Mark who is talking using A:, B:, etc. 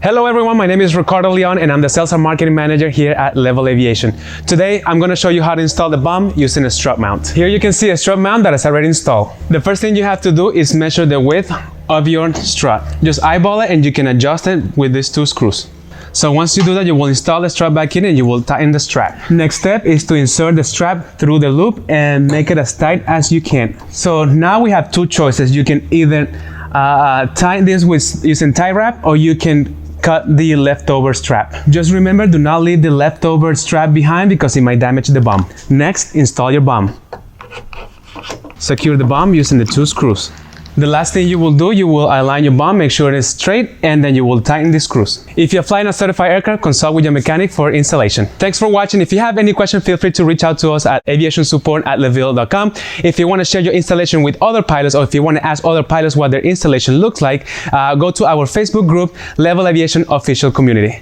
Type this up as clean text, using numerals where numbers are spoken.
A: Hello everyone, my name is Ricardo Leon and I'm the Sales and Marketing Manager here at Levil Aviation. Today I'm going to show you how to install the BOM using a strut mount. Here you can see a strut mount that is already installed. The first thing you have to do is measure the width of your strut. Just eyeball it and you can adjust it with these two screws. So once you do that, you will install the strap back in and you will tighten the strap. Next step is to insert the strap through the loop and make it as tight as you can. So now we have two choices. You can either tie this with using tie wrap, or you can cut the leftover strap. Just remember, do not leave the leftover strap behind because it might damage the BOM. Next, install your BOM. Secure the BOM using the two screws. The last thing you will do, you will align your BOM, make sure it is straight, and then you will tighten the screws. If you're flying a certified aircraft, consult with your mechanic for installation. Thanks for watching. If you have any question, feel free to reach out to us at aviationsupport@levil.com. If you want to share your installation with other pilots, or if you want to ask other pilots what their installation looks like, go to our Facebook group, Levil Aviation Official Community.